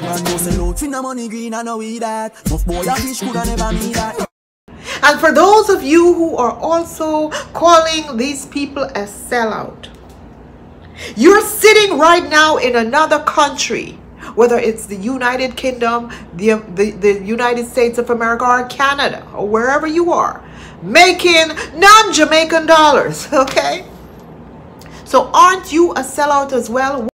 Man no sell out finna money green and no we that. Muff boy a fish coulda never me that. And for those of you who are also calling these people a sellout, you're sitting right now in another country, whether it's the United Kingdom, the United States of America, or Canada, or wherever you are, making non-Jamaican dollars, okay? So aren't you a sellout as well?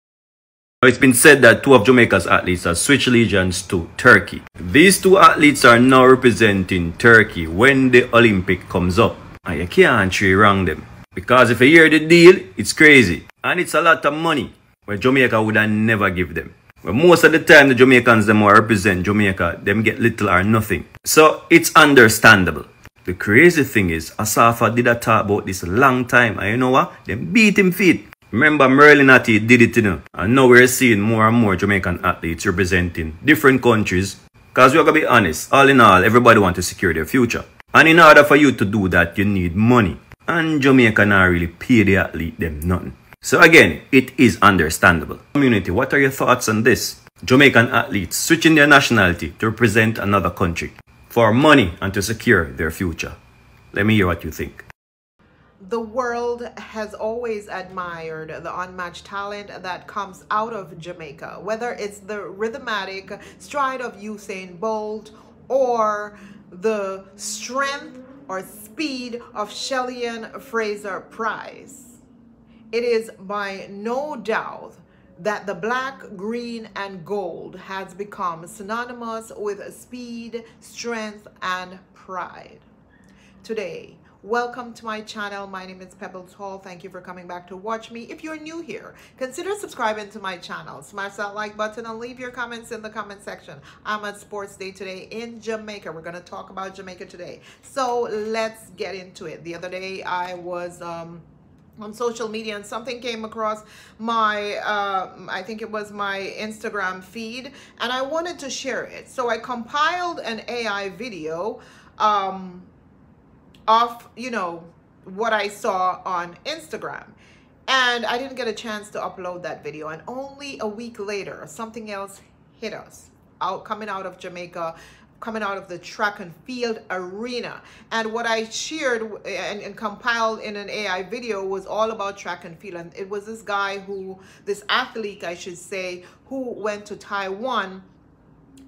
It's been said that two of Jamaica's athletes have switched allegiance to Turkey. These two athletes are now representing Turkey when the Olympic comes up. And you can't trade wrong them. Because if you hear the deal, it's crazy. And it's a lot of money where Jamaica would have never give them. But most of the time the Jamaicans them who represent Jamaica, them get little or nothing. So it's understandable. The crazy thing is, Asafa did a talk about this a long time. And you know what? Them beat him feet. Remember Merlin Atty did it, you know. And now we're seeing more and more Jamaican athletes representing different countries. Because we're going to be honest, all in all, everybody wants to secure their future. And in order for you to do that, you need money. And Jamaica not really pay the athlete them nothing. So again, it is understandable. Community, what are your thoughts on this? Jamaican athletes switching their nationality to represent another country for money and to secure their future. Let me hear what you think. The world has always admired the unmatched talent that comes out of Jamaica, whether it's the rhythmic stride of Usain Bolt or the strength or speed of Shellian Fraser-Price. It is by no doubt that the black, green, and gold has become synonymous with speed, strength, and pride. Today, welcome to my channel. My name is Pebbles Hall. Thank you for coming back to watch me. If you're new here, consider subscribing to my channel. Smash that like button and leave your comments in the comment section. I'm at Sports Day today in Jamaica. We're going to talk about Jamaica today. So let's get into it. The other day I was on social media and something came across my I think it was my Instagram feed, and I wanted to share it. So I compiled an AI video of, you know, what I saw on Instagram, and I didn't get a chance to upload that video, and only a week later something else hit us coming out of Jamaica, coming out of the track and field arena. And what I shared and compiled in an AI video was all about track and field. And it was this guy this athlete I should say, who went to Taiwan,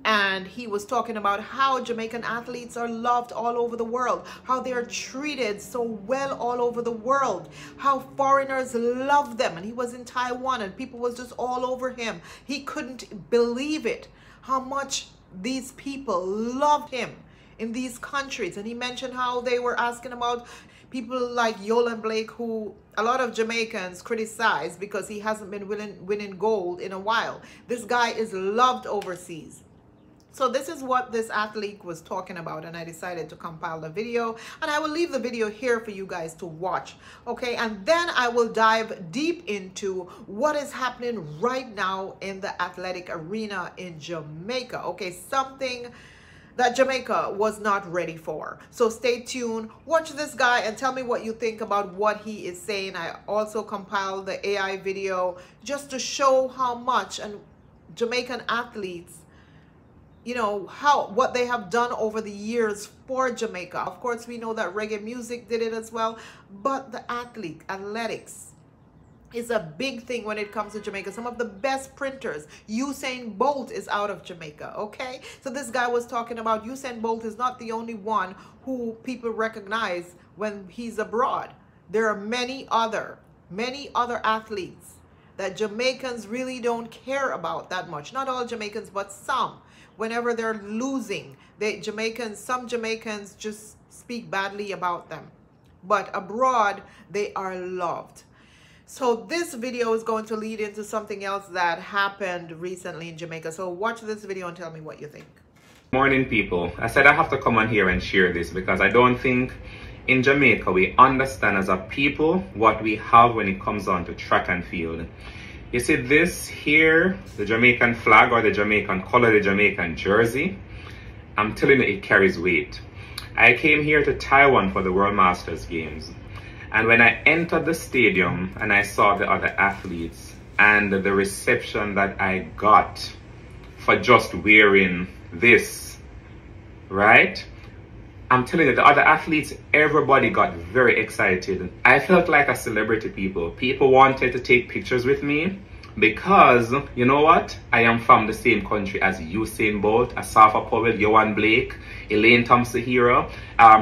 and he was talking about how Jamaican athletes are loved all over the world, how they are treated so well all over the world, how foreigners love them. And he was in Taiwan and people was just all over him. He couldn't believe it, how much these people loved him in these countries. And he mentioned how they were asking about people like Yolan Blake, who a lot of Jamaicans criticize because he hasn't been winning gold in a while. This guy is loved overseas. So this is what this athlete was talking about, and I decided to compile the video, and I will leave the video here for you guys to watch, okay? And then I will dive deep into what is happening right now in the athletic arena in Jamaica, okay? Something that Jamaica was not ready for. So stay tuned, watch this guy, and tell me what you think about what he is saying. I also compiled the AI video just to show how much and Jamaican athletes, you know, what they have done over the years for Jamaica. Of course, we know that reggae music did it as well, but the athletics is a big thing when it comes to Jamaica. Some of the best printers, Usain Bolt, is out of Jamaica, okay? So this guy was talking about Usain Bolt is not the only one who people recognize when he's abroad. There are many other athletes that Jamaicans really don't care about that much. Not all Jamaicans, but some. Whenever they're losing, some Jamaicans just speak badly about them. But abroad, they are loved. So this video is going to lead into something else that happened recently in Jamaica. So watch this video and tell me what you think. Morning, people. I said I have to come on here and share this because I don't think in Jamaica we understand as a people what we have when it comes on to track and field. You see this here, the Jamaican flag or the Jamaican color, the Jamaican jersey. I'm telling you, it carries weight. I came here to Taiwan for the World Masters Games. And when I entered the stadium and I saw the other athletes and the reception that I got for just wearing this, right? I'm telling you, the other athletes, everybody got very excited. I felt like a celebrity, people. People wanted to take pictures with me because, you know what? I am from the same country as Usain Bolt, Asafa Powell, Johan Blake, Elaine Thompson-Hero,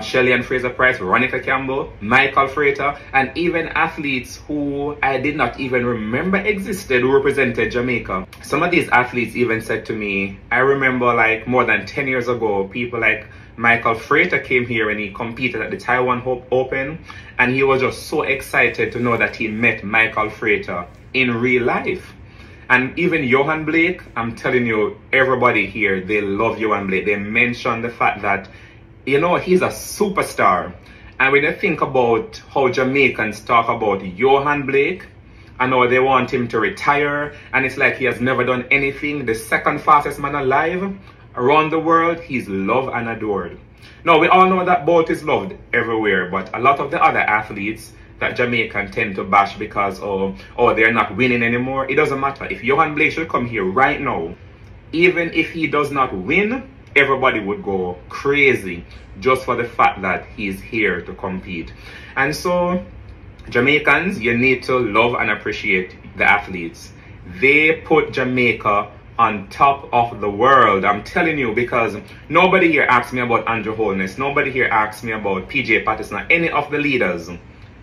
Shelley and Fraser Price, Veronica Campbell, Michael Frater, and even athletes who I did not even remember existed who represented Jamaica. Some of these athletes even said to me, I remember like more than 10 years ago, people like Michael Frater came here and he competed at the Taiwan Open, and he was just so excited to know that he met Michael Frater in real life. And even Johan Blake, I'm telling you, everybody here, they love Johan Blake. They mentioned the fact that, you know, he's a superstar. And when you think about how Jamaicans talk about Johan Blake, I know they want him to retire, and it's like he has never done anything. The second fastest man alive around the world, he's loved and adored. Now, we all know that Bolt is loved everywhere, but a lot of the other athletes that Jamaican tend to bash because, oh, they're not winning anymore. It doesn't matter. If Johan Blake should come here right now, even if he does not win, everybody would go crazy just for the fact that he's here to compete. And so, Jamaicans, you need to love and appreciate the athletes. They put Jamaica on top of the world. I'm telling you, because nobody here asks me about Andrew Holness. Nobody here asks me about PJ Patterson, any of the leaders.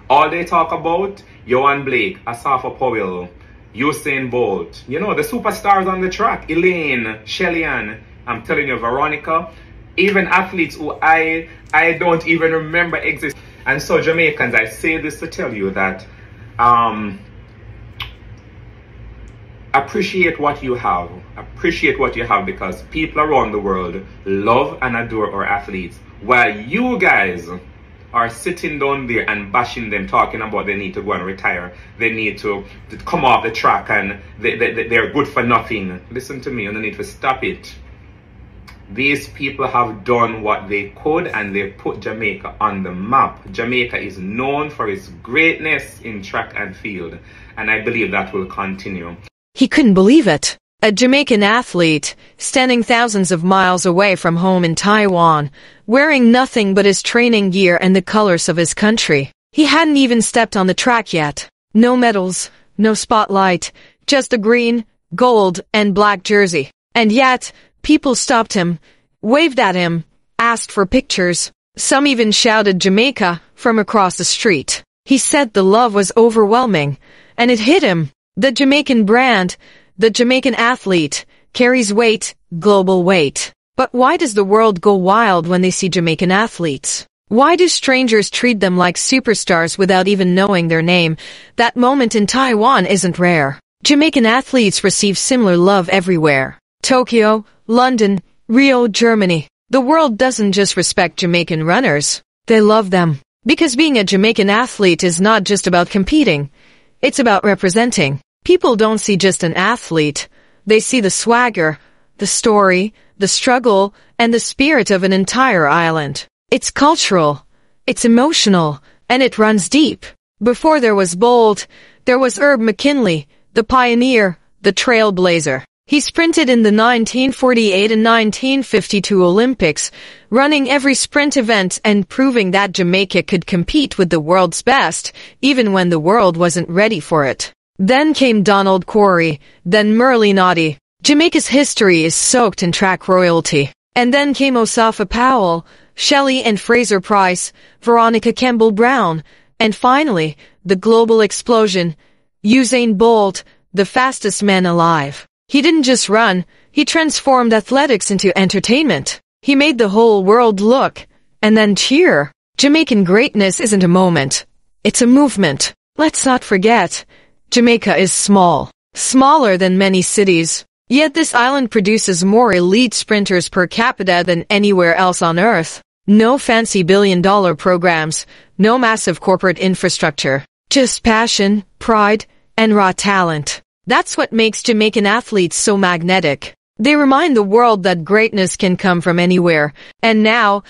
All they talk about, Johan Blake, Asafa Powell, Usain Bolt, you know, the superstars on the track, Elaine, Shelley-Ann, I'm telling you, Veronica, even athletes who I don't even remember exist. And so, Jamaicans, I say this to tell you that appreciate what you have. Appreciate what you have, because people around the world love and adore our athletes, while you guys are sitting down there and bashing them, talking about they need to go and retire, they need to come off the track, and they're good for nothing. Listen to me, and they need to stop it. These people have done what they could, and they put Jamaica on the map. Jamaica is known for its greatness in track and field, and I believe that will continue. He couldn't believe it. A Jamaican athlete, standing thousands of miles away from home in Taiwan, wearing nothing but his training gear and the colors of his country. He hadn't even stepped on the track yet. No medals, no spotlight, just a green, gold, and black jersey. And yet, people stopped him, waved at him, asked for pictures. Some even shouted Jamaica from across the street. He said the love was overwhelming, and it hit him. The Jamaican brand, the Jamaican athlete, carries weight, global weight. But why does the world go wild when they see Jamaican athletes? Why do strangers treat them like superstars without even knowing their name? That moment in Taiwan isn't rare. Jamaican athletes receive similar love everywhere. Tokyo, London, Rio, Germany. The world doesn't just respect Jamaican runners. They love them. Because being a Jamaican athlete is not just about competing. It's about representing. People don't see just an athlete. They see the swagger, the story, the struggle, and the spirit of an entire island. It's cultural, it's emotional, and it runs deep. Before there was Bolt, there was Herb McKinley, the pioneer, the trailblazer. He sprinted in the 1948 and 1952 Olympics, running every sprint event and proving that Jamaica could compete with the world's best, even when the world wasn't ready for it. Then came Donald Quarry, then Merle Noddy. Jamaica's history is soaked in track royalty. And then came Asafa Powell, Shelley and Fraser Price, Veronica Campbell Brown, and finally, the global explosion, Usain Bolt, the fastest man alive. He didn't just run, he transformed athletics into entertainment. He made the whole world look, and then cheer. Jamaican greatness isn't a moment, it's a movement. Let's not forget, Jamaica is small, smaller than many cities. Yet this island produces more elite sprinters per capita than anywhere else on Earth. No fancy billion-dollar programs, no massive corporate infrastructure. Just passion, pride, and raw talent. That's what makes Jamaican athletes so magnetic. They remind the world that greatness can come from anywhere. And now,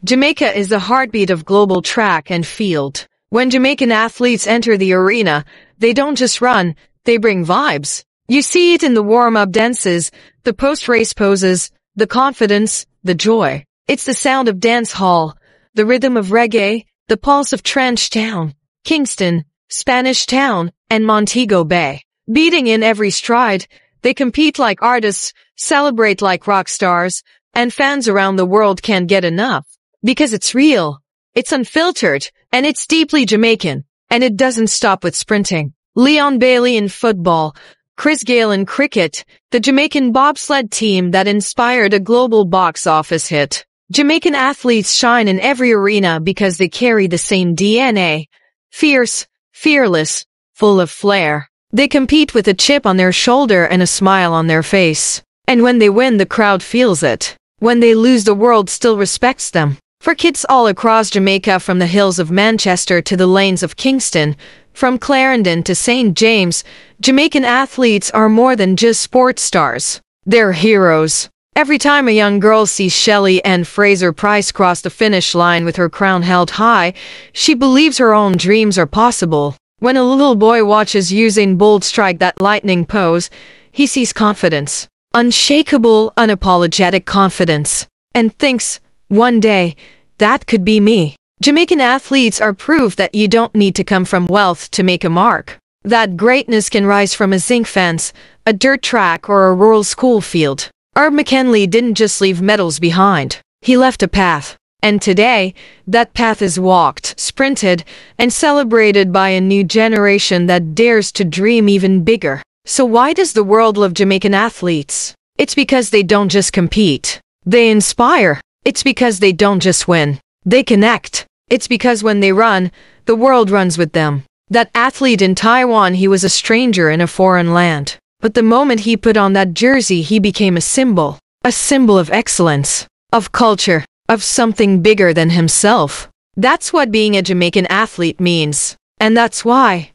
Jamaica is the heartbeat of global track and field. When Jamaican athletes enter the arena, they don't just run, they bring vibes. You see it in the warm-up dances, the post-race poses, the confidence, the joy. It's the sound of dance hall, the rhythm of reggae, the pulse of Trench Town, Kingston, Spanish Town, and Montego Bay. Beating in every stride, they compete like artists, celebrate like rock stars, and fans around the world can't get enough. Because it's real, it's unfiltered, and it's deeply Jamaican. And it doesn't stop with sprinting. Leon Bailey in football, Chris Gayle in cricket, the Jamaican bobsled team that inspired a global box office hit. Jamaican athletes shine in every arena because they carry the same DNA. Fierce, fearless, full of flair. They compete with a chip on their shoulder and a smile on their face. And when they win, the crowd feels it. When they lose, the world still respects them. For kids all across Jamaica, from the hills of Manchester to the lanes of Kingston, from Clarendon to St. James, Jamaican athletes are more than just sports stars. They're heroes. Every time a young girl sees Shelley Ann Fraser-Price cross the finish line with her crown held high, she believes her own dreams are possible. When a little boy watches Usain Bolt strike that lightning pose, he sees confidence. Unshakable, unapologetic confidence. And thinks, one day, that could be me. Jamaican athletes are proof that you don't need to come from wealth to make a mark. That greatness can rise from a zinc fence, a dirt track, or a rural school field. Art McKinley didn't just leave medals behind. He left a path. And today, that path is walked, sprinted, and celebrated by a new generation that dares to dream even bigger. So why does the world love Jamaican athletes? It's because they don't just compete. They inspire. It's because they don't just win. They connect. It's because when they run, the world runs with them. That athlete in Taiwan, he was a stranger in a foreign land. But the moment he put on that jersey, he became a symbol of excellence, of culture, of something bigger than himself. That's what being a Jamaican athlete means. And that's why,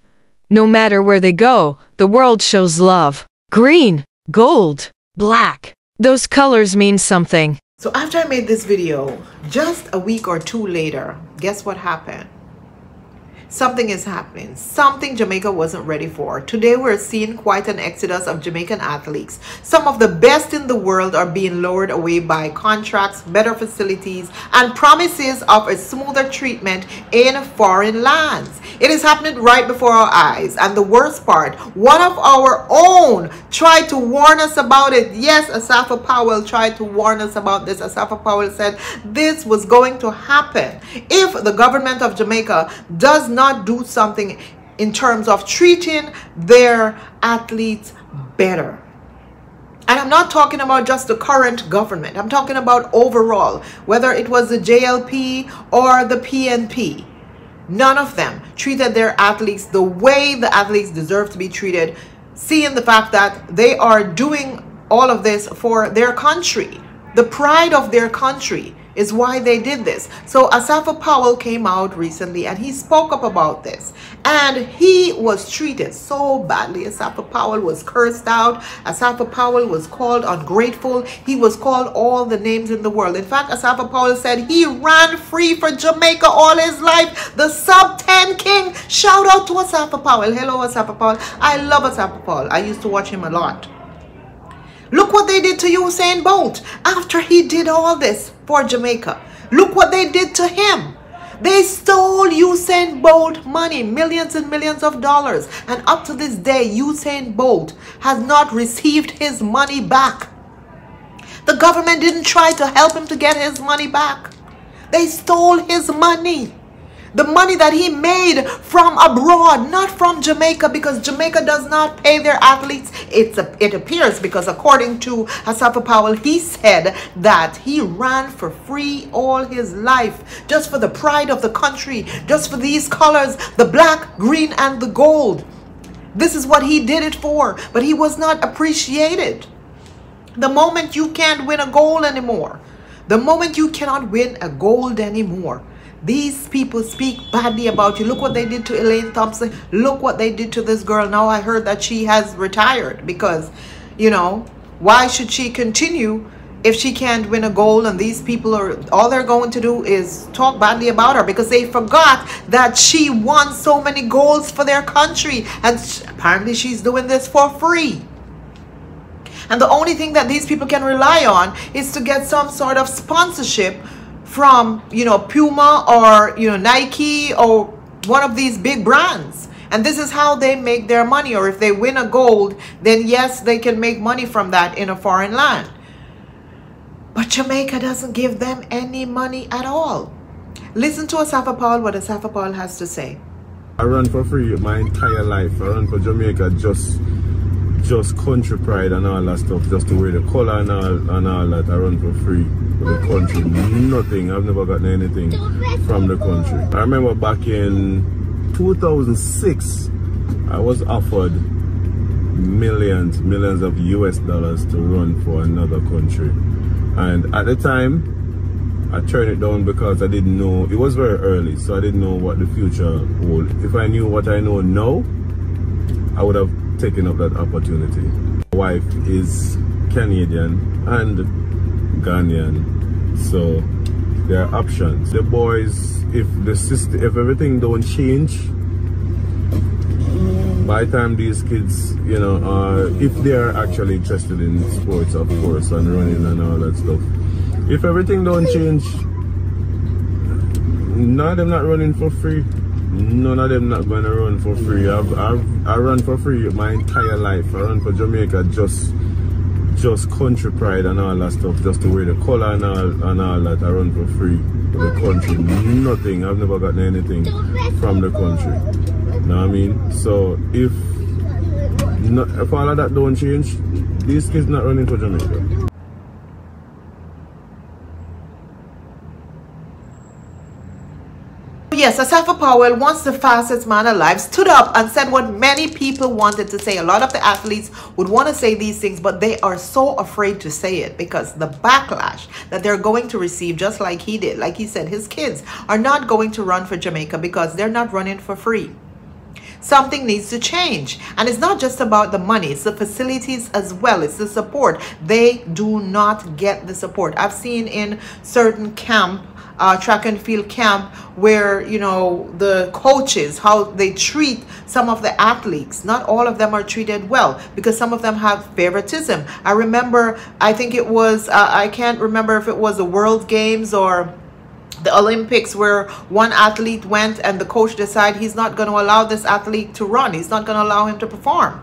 no matter where they go, the world shows love. Green, gold, black. Those colors mean something. So after I made this video, just a week or two later, guess what happened? Something is happening. Something Jamaica wasn't ready for. Today we're seeing quite an exodus of Jamaican athletes. Some of the best in the world are being lured away by contracts, better facilities, and promises of a smoother treatment in foreign lands. It is happening right before our eyes. And the worst part, one of our own tried to warn us about it. Yes, Asafa Powell tried to warn us about this. Asafa Powell said this was going to happen if the government of Jamaica does not do something in terms of treating their athletes better. And I'm not talking about just the current government. I'm talking about overall, whether it was the JLP or the PNP. None of them treated their athletes the way the athletes deserve to be treated, seeing the fact that they are doing all of this for their country. The pride of their country is why they did this. So Asafa Powell came out recently and he spoke up about this. And he was treated so badly. Asafa Powell was cursed out. Asafa Powell was called ungrateful. He was called all the names in the world. In fact, Asafa Powell said he ran free for Jamaica all his life. The sub-10 king. Shout out to Asafa Powell. Hello, Asafa Powell. I love Asafa Powell. I used to watch him a lot. Look what they did to Usain Bolt after he did all this for Jamaica. Look what they did to him. They stole Usain Bolt money, millions and millions of dollars. And up to this day, Usain Bolt has not received his money back. The government didn't try to help him to get his money back. They stole his money. The money that he made from abroad, not from Jamaica, because Jamaica does not pay their athletes. It appears because according to Asafa Powell, he said that he ran for free all his life, just for the pride of the country, just for these colors, the black, green, and the gold. This is what he did it for, but he was not appreciated. The moment you can't win a gold anymore, the moment you cannot win a gold anymore, these people speak badly about you. Look what they did to Elaine Thompson. Look what they did to this girl. Now I heard that she has retired because, you know, why should she continue if she can't win a gold? And these people are, all they're going to do is talk badly about her because they forgot that she won so many golds for their country. And apparently she's doing this for free. And the only thing that these people can rely on is to get some sort of sponsorship from, you know, Puma or, you know, Nike or one of these big brands. And this is how they make their money. Or if they win a gold, then yes, they can make money from that in a foreign land. But Jamaica doesn't give them any money at all. Listen to Asafa Powell, what Asafa Powell has to say. I run for free my entire life. I run for Jamaica just country pride and all that stuff, just to wear the color and all that. I run for free for the country. Nothing. I've never gotten anything from the country. I remember back in 2006, I was offered millions of US dollars to run for another country. And at the time, I turned it down because I didn't know, it was very early, so I didn't know what the future would. If I knew what I know now, I would have taken up that opportunity. My wife is Canadian and Ghanaian, so there are options. The boys, if everything don't change, by the time these kids, you know, if they are actually interested in sports, of course, and running and all that stuff, if everything don't change, none of them not running for free. None of them not going to run for free. I run for free my entire life. I run for Jamaica just country pride and all that stuff, just to wear the color and all that. I run for free for the country. Nothing. I've never gotten anything from the country. You know what I mean? So if all of that don't change, these kids not running for Jamaica. Yes, Asafa Powell, once the fastest man alive, stood up and said what many people wanted to say. A lot of the athletes would want to say these things, but they are so afraid to say it because the backlash that they're going to receive, just like he did, like he said, his kids are not going to run for Jamaica because they're not running for free. Something needs to change. And it's not just about the money, it's the facilities as well. It's the support. They do not get the support. I've seen in certain camp, track and field camp, where, you know, the coaches, how they treat some of the athletes. Not all of them are treated well because some of them have favoritism. I remember, I think it was, I can't remember if it was the World Games or the Olympics, where one athlete went and the coach decided he's not going to allow this athlete to run. He's not going to allow him to perform.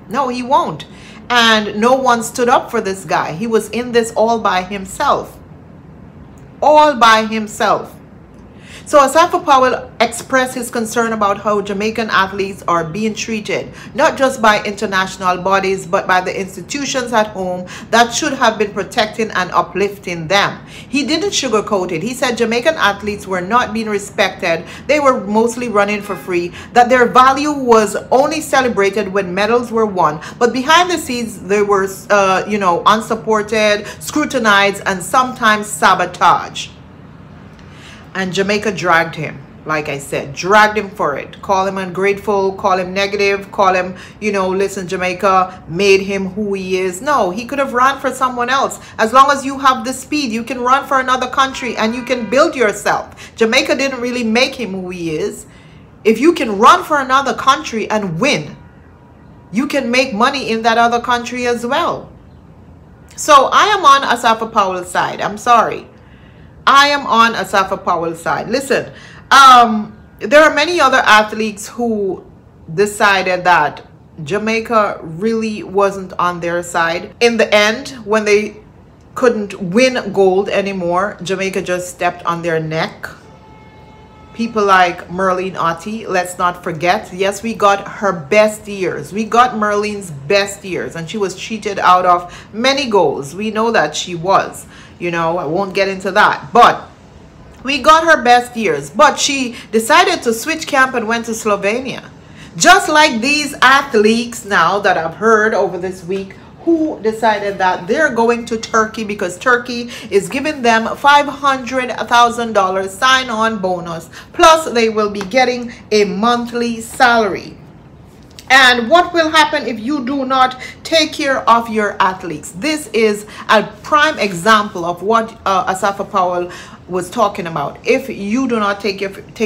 No, he won't. And no one stood up for this guy. He was in this all by himself. All by himself. So Asafa Powell expressed his concern about how Jamaican athletes are being treated, not just by international bodies, but by the institutions at home that should have been protecting and uplifting them. He didn't sugarcoat it. He said Jamaican athletes were not being respected. They were mostly running for free, that their value was only celebrated when medals were won. But behind the scenes, they were, you know, unsupported, scrutinized, and sometimes sabotaged. And Jamaica dragged him, like I said, dragged him for it. Call him ungrateful, call him negative, call him, you know, listen, Jamaica made him who he is. No, he could have run for someone else. As long as you have the speed, you can run for another country and you can build yourself. Jamaica didn't really make him who he is. If you can run for another country and win, you can make money in that other country as well. So I am on Asafa Powell's side. I'm sorry. I am on Asafa Powell's side. Listen, there are many other athletes who decided that Jamaica really wasn't on their side. In the end, when they couldn't win gold anymore, Jamaica just stepped on their neck. People like Merlene Ottey, let's not forget. Yes, we got her best years. We got Merlene's best years, and she was cheated out of many goals. We know that she was. You know, I won't get into that. But we got her best years. But she decided to switch camp and went to Slovenia. Just like these athletes now that I've heard over this week, who decided that they're going to Turkey because Turkey is giving them $500,000 sign-on bonus. Plus, they will be getting a monthly salary. And what will happen if you do not take care of your athletes? This is a prime example of what Asafa Powell was talking about. If you do not take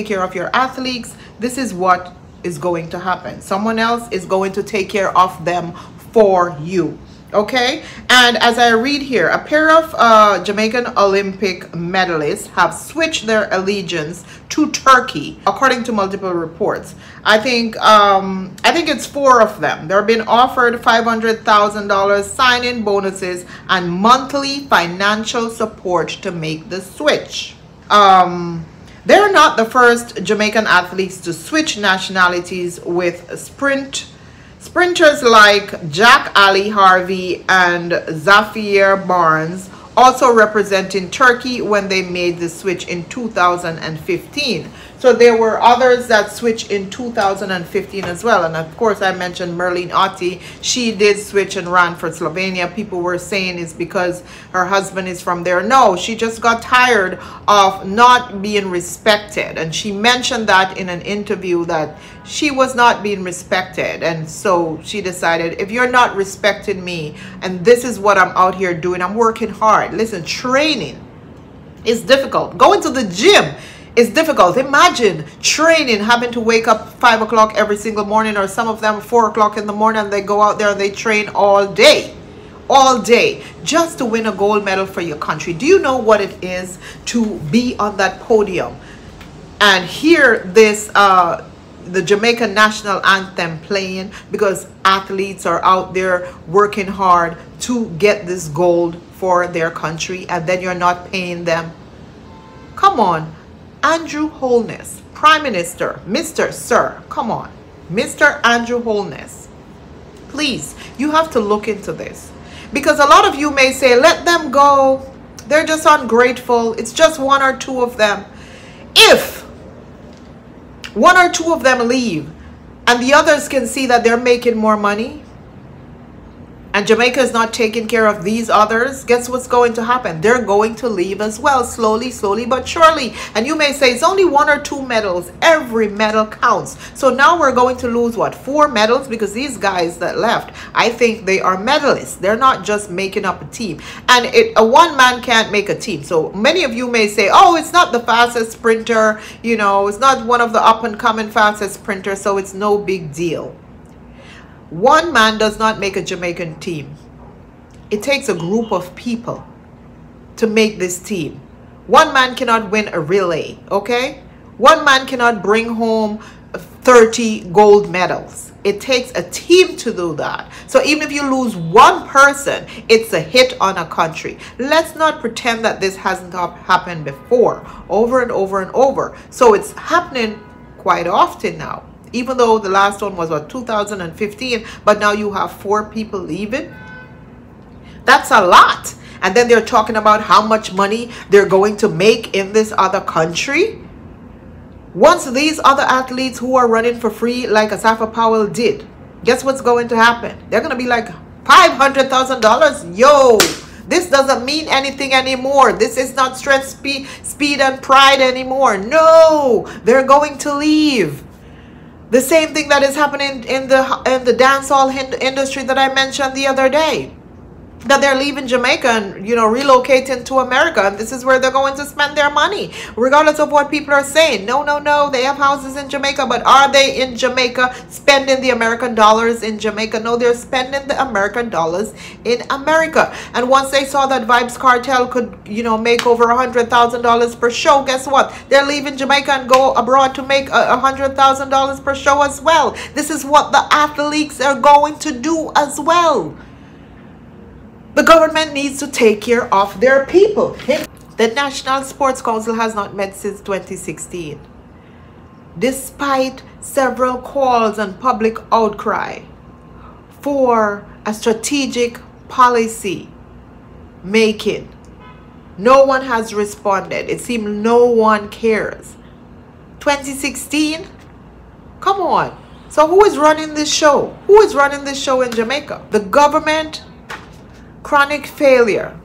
care of your athletes, this is what is going to happen. Someone else is going to take care of them for you. Okay, and as I read here, a pair of Jamaican Olympic medalists have switched their allegiance to Turkey, according to multiple reports. I think it's 4 of them. They're being offered $500,000 sign-in bonuses and monthly financial support to make the switch. They're not the first Jamaican athletes to switch nationalities, with sprinters like Jack Ali Harvey and Zafir Barnes also representing Turkey when they made the switch in 2015. So there were others that switched in 2015 as well. And of course, I mentioned Merlene Otti. She did switch and ran for Slovenia. People were saying it's because her husband is from there. No, she just got tired of not being respected. And she mentioned that in an interview, that she was not being respected. And so she decided, if you're not respecting me, and this is what I'm out here doing, I'm working hard. Listen, training is difficult. Going to the gym is difficult. Imagine training, having to wake up 5 o'clock every single morning, or some of them 4 o'clock in the morning, and they go out there and they train all day, just to win a gold medal for your country. Do you know what it is to be on that podium and hear this the Jamaican national anthem playing, because athletes are out there working hard to get this gold for their country, and then you're not paying them? Come on. Andrew Holness, Prime Minister, Mr. Sir, come on, Mr. Andrew Holness, please, you have to look into this, because a lot of you may say, let them go, they're just ungrateful, it's just 1 or 2 of them. If 1 or 2 of them leave and the others can see that they're making more money, and Jamaica is not taking care of these others, guess what's going to happen? They're going to leave as well, slowly but surely. And you may say, it's only 1 or 2 medals. Every medal counts. So now we're going to lose, what, 4 medals? Because these guys that left, I think they are medalists. They're not just making up a team. And a one man can't make a team. So many of you may say, oh, it's not the fastest sprinter. You know, it's not one of the up-and-coming fastest sprinters, so it's no big deal. One man does not make a Jamaican team. It takes a group of people to make this team. One man cannot win a relay, okay? One man cannot bring home 30 gold medals. It takes a team to do that. So even if you lose 1 person, it's a hit on a country. Let's not pretend that this hasn't happened before, over and over and over. So it's happening quite often now. Even though the last one was, what, 2015, but now you have 4 people leaving. That's a lot. And then they're talking about how much money they're going to make in this other country. Once these other athletes who are running for free, like Asafa Powell did, guess what's going to happen? They're going to be like, $500,000. Yo, this doesn't mean anything anymore. This is not strength, speed and pride anymore. No, they're going to leave. The same thing that is happening in the dancehall industry that I mentioned the other day. That they're leaving Jamaica and, you know, relocating to America. And this is where they're going to spend their money, regardless of what people are saying. No, no, no. They have houses in Jamaica, but are they in Jamaica spending the American dollars in Jamaica? No, they're spending the American dollars in America. And once they saw that Vibes Cartel could, you know, make over $100,000 per show, guess what? They're leaving Jamaica and go abroad to make $100,000 per show as well. This is what the athletes are going to do as well. The government needs to take care of their people. The National Sports Council has not met since 2016. Despite several calls and public outcry for a strategic policy making, no one has responded. It seems no one cares. 2016? Come on. So who is running this show? Who is running this show in Jamaica? The government. Chronic failure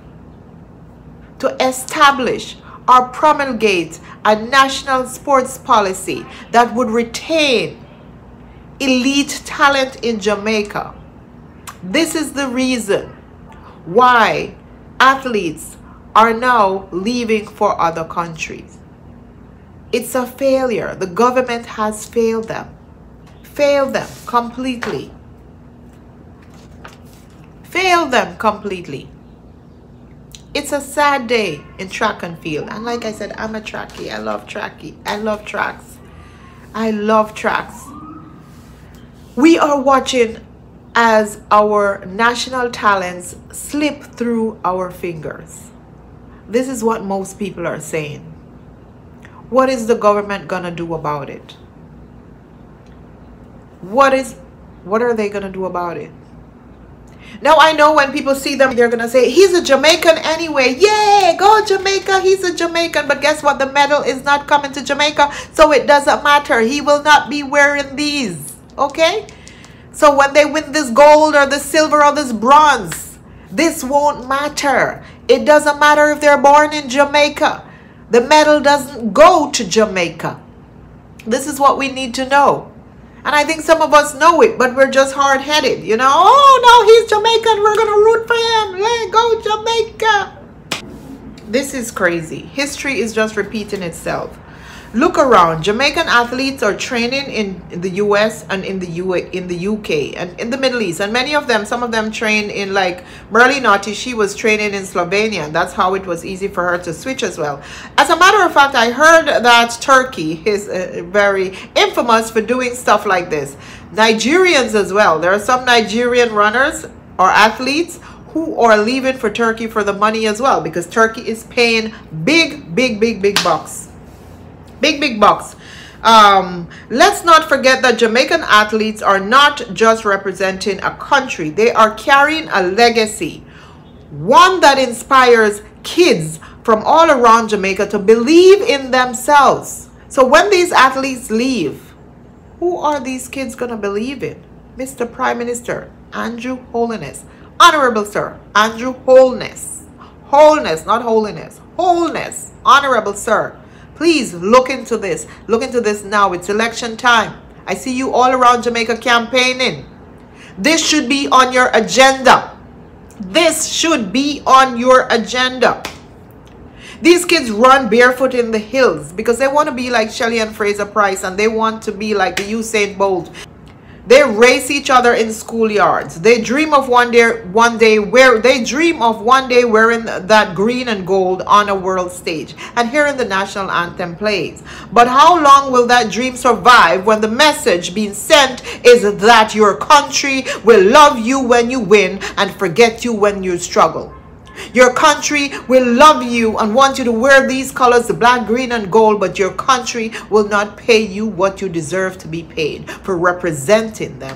to establish or promulgate a national sports policy that would retain elite talent in Jamaica. This is the reason why athletes are now leaving for other countries. It's a failure. The government has failed them. Failed them completely. Failed them completely. It's a sad day in track and field. And like I said, I'm a trackie. I love trackie. I love tracks. I love tracks. We are watching as our national talents slip through our fingers. This is what most people are saying. What is the government gonna do about it? What are they gonna do about it? Now I know when people see them, they're gonna say, he's a Jamaican anyway. Yay, go Jamaica, he's a Jamaican. But guess what? The medal is not coming to Jamaica, so it doesn't matter. He will not be wearing these, okay? So when they win this gold or this silver or this bronze, this won't matter. It doesn't matter if they're born in Jamaica. The medal doesn't go to Jamaica. This is what we need to know. And I think some of us know it, but we're just hard-headed, you know. Oh, no, he's Jamaican. We're going to root for him. Let go, Jamaica. This is crazy. History is just repeating itself. Look around. Jamaican athletes are training in the US and in the UK and in the Middle East. And many of them, some of them train in, like Merly Naughty, she was training in Slovenia. And that's how it was easy for her to switch as well. As a matter of fact, I heard that Turkey is very infamous for doing stuff like this. Nigerians as well. There are some Nigerian runners or athletes who are leaving for Turkey for the money as well, because Turkey is paying big bucks. Big bucks. Let's not forget that Jamaican athletes are not just representing a country. They are carrying a legacy. One that inspires kids from all around Jamaica to believe in themselves. So when these athletes leave, who are these kids going to believe in? Mr. Prime Minister Andrew Holness. Honorable Sir Andrew Holness. Holness, not holiness. Holness. Honorable Sir. Please look into this. Look into this now. It's election time. I see you all around Jamaica campaigning. This should be on your agenda. This should be on your agenda. These kids run barefoot in the hills because they want to be like Shelly and Fraser Price, and they want to be like the Usain Bolt. They race each other in schoolyards. They dream of one day wearing that green and gold on a world stage and hearing the national anthem plays. But how long will that dream survive when the message being sent is that your country will love you when you win and forget you when you struggle? Your country will love you and want you to wear these colors, the black, green, and gold, but your country will not pay you what you deserve to be paid for representing them.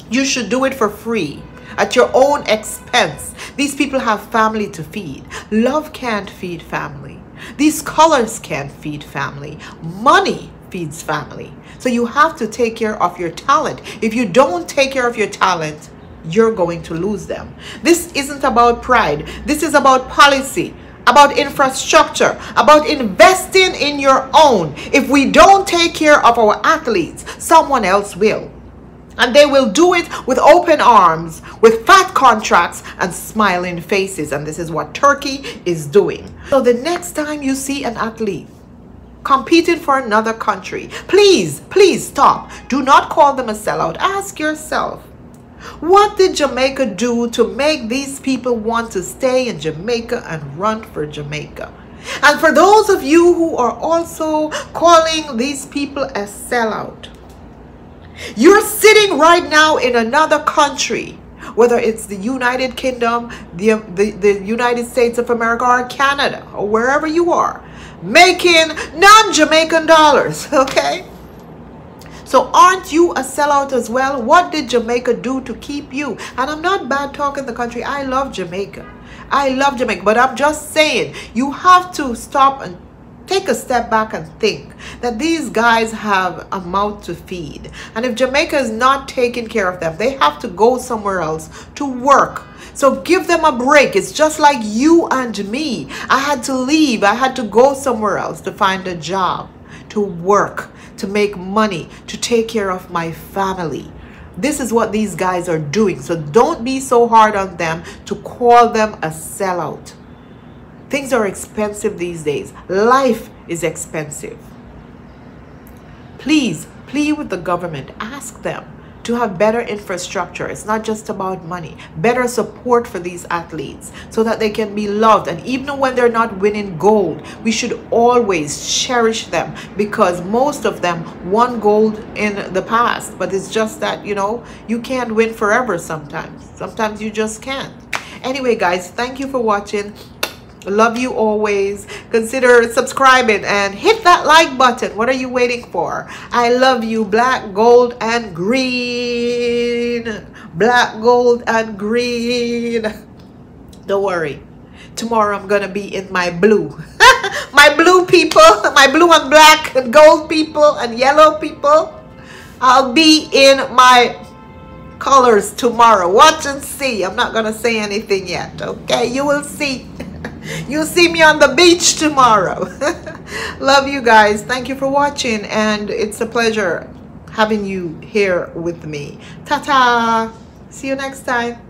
You should do it for free, at your own expense. These people have family to feed. Love can't feed family. These colors can't feed family. Money feeds family. So you have to take care of your talent. If you don't take care of your talent, you're going to lose them. This isn't about pride. This is about policy, about infrastructure, about investing in your own. If we don't take care of our athletes, someone else will. And they will do it with open arms, with fat contracts and smiling faces. And this is what Turkey is doing. So the next time you see an athlete competing for another country, please stop. Do not call them a sellout. Ask yourself, what did Jamaica do to make these people want to stay in Jamaica and run for Jamaica? And for those of you who are also calling these people a sellout, you're sitting right now in another country, whether it's the United Kingdom, the United States of America, or Canada, or wherever you are, making non-Jamaican dollars, okay? So aren't you a sellout as well? What did Jamaica do to keep you? And I'm not bad talking the country. I love Jamaica. I love Jamaica. But I'm just saying, you have to stop and take a step back and think that these guys have a mouth to feed. And if Jamaica is not taking care of them, they have to go somewhere else to work. So give them a break. It's just like you and me. I had to leave. I had to go somewhere else to find a job, to work, to make money, to take care of my family. This is what these guys are doing. So don't be so hard on them to call them a sellout. Things are expensive these days. Life is expensive. Please, plead with the government. Ask them. to have better infrastructure. It's not just about money. Better support for these athletes so that they can be loved. And even when they're not winning gold, we should always cherish them, because most of them won gold in the past. But it's just that, you know, you can't win forever sometimes. Sometimes you just can't. Anyway, guys, thank you for watching. Love you always. Consider subscribing and hit that like button. What are you waiting for? I love you. Black, gold, and green. Black, gold, and green. Don't worry. Tomorrow I'm gonna be in my blue. My blue people. My blue and black and gold people and yellow people. I'll be in my colors tomorrow. Watch and see. I'm not gonna say anything yet. Okay, you will see. You'll see me on the beach tomorrow. Love you guys. Thank you for watching, and it's a pleasure having you here with me. Ta-ta. See you next time.